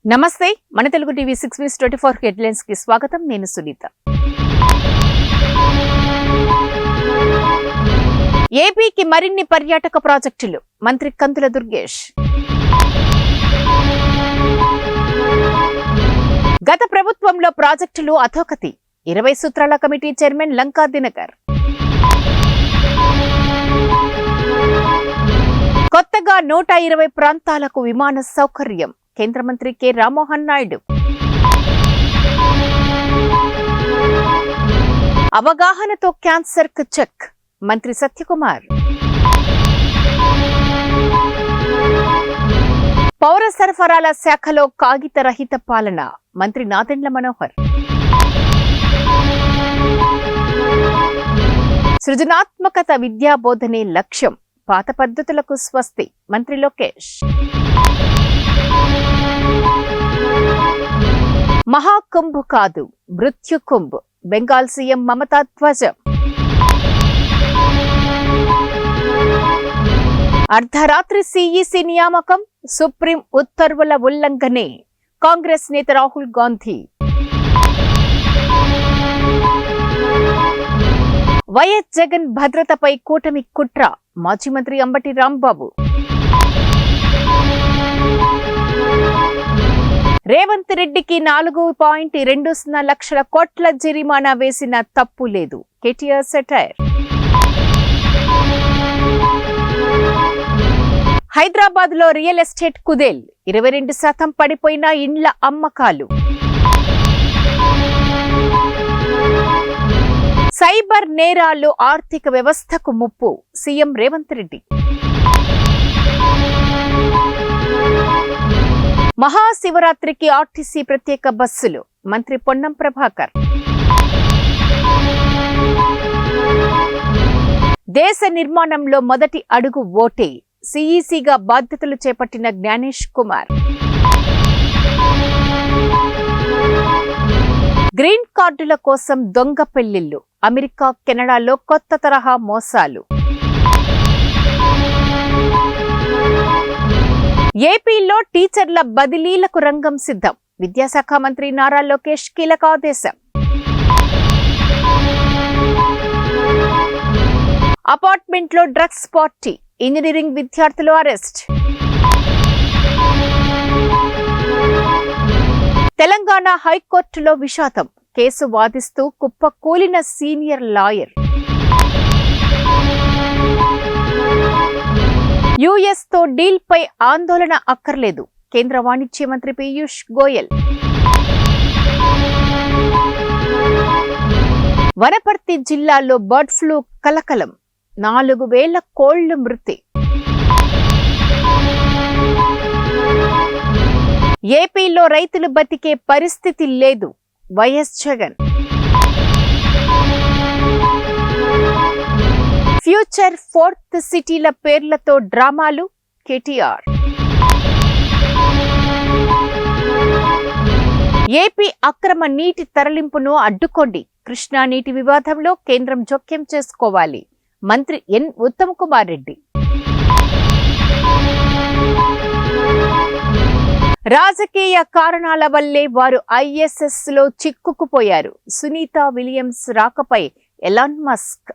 నమస్తే మన Telugu TV 6/24 headlines కి స్వాగతం. నేను సునీత. ఏపీకి మరిన్ని పర్యాటక ప్రాజెక్టులు మంత్రి కందుల దుర్గేష్. గత ప్రభుత్వంలో ప్రాజెక్టులు అధోగతి 20 సూత్రాల కమిటీ చైర్మన్ లంకా దినకర్. కొత్తగా 120 ప్రాంతాలకు విమాన సౌకర్యం కేంద్ర మంత్రి కె రామ్మోహన్ నాయుడు. అవగాహనతో క్యాన్సర్ కు చెక్ మంత్రి సత్యకుమార్. పౌర సరఫరాల శాఖలో కాగిత రహిత పాలన మంత్రి నాదెండ్ల మనోహర్. సృజనాత్మకత విద్యా బోధనే లక్ష్యం, పాత పద్ధతులకు స్వస్తి మంత్రి లోకేష్. మహాకుంభ్ కాదు మృత్యుకుంభ్ బెంగాల్ సీఎం మమతా ధ్వజం. అర్ధరాత్రి సిఈసి నియామకం సుప్రీం ఉత్తర్వుల ఉల్లంఘనే కాంగ్రెస్ నేత రాహుల్ గాంధీ. వైఎస్ జగన్ భద్రతపై కూటమి కుట్ర మాజీ మంత్రి అంబటి రాంబాబు. రేవంత్ రెడ్డికి 4.20 లక్షల కోట్ల జరిమానా వేసిన తప్పు లేదు కేటీఆర్ సెటైర్. హైదరాబాద్ లో రియల్ ఎస్టేట్ కుదేల్ 22% పడిపోయిన ఇండ్ల అమ్మకాలు. సైబర్ నేరాలు ఆర్థిక వ్యవస్థకు ముప్పు సీఎం రేవంత్ రెడ్డి. మహాశివరాత్రికి ఆర్టీసీ ప్రత్యేక బస్సులు మంత్రి పొన్నం ప్రభాకర్. దేశ నిర్మాణంలో మొదటి అడుగు ఓటే సిఈసిగా బాధ్యతలు చేపట్టిన జ్ఞానేష్ కుమార్. గ్రీన్ కార్డుల కోసం దొంగ పెళ్లిళ్లు అమెరికా కెనడాలో కొత్త తరహా మోసాలు. ఏపీలో టీచర్ల బదిలీలకు రంగం సిద్ధం విద్యాశాఖ మంత్రి నారా లోకేష్ కీలక ఆదేశం. అపార్ట్మెంట్లో డ్రగ్స్ పార్టీ ఇంజనీరింగ్ విద్యార్థులు అరెస్ట్. తెలంగాణ హైకోర్టులో విషాదం కేసు వాదిస్తూ కుప్పకూలిన సీనియర్ లాయర్. యుఎస్ తో డీల్ పై ఆందోళన అక్కర్లేదు కేంద్ర వాణిజ్య మంత్రి పీయూష్ గోయల్. వనపర్తి జిల్లాలో బర్డ్ ఫ్లూ కలకలం 4,000 కోళ్లు మృతి. ఏపీలో రైతులు బతికే పరిస్థితి లేదు వైఎస్ జగన్. ఫ్యూచర్ 4th సిటీల పేర్లతో డ్రామాలు కేటీఆర్. ఏపీ అక్రమ నీటి తరలింపును అడ్డుకోండి కృష్ణా నీటి వివాదంలో కేంద్రం జోక్యం చేసుకోవాలి మంత్రి ఎన్ ఉత్తమ్ కుమార్ రెడ్డి. రాజకీయ కారణాల వల్లే వారు ఐఎస్ఎస్ లో చిక్కుకుపోయారు సునీత విలియమ్స్ రాకపై ఎలాన్ మస్క్.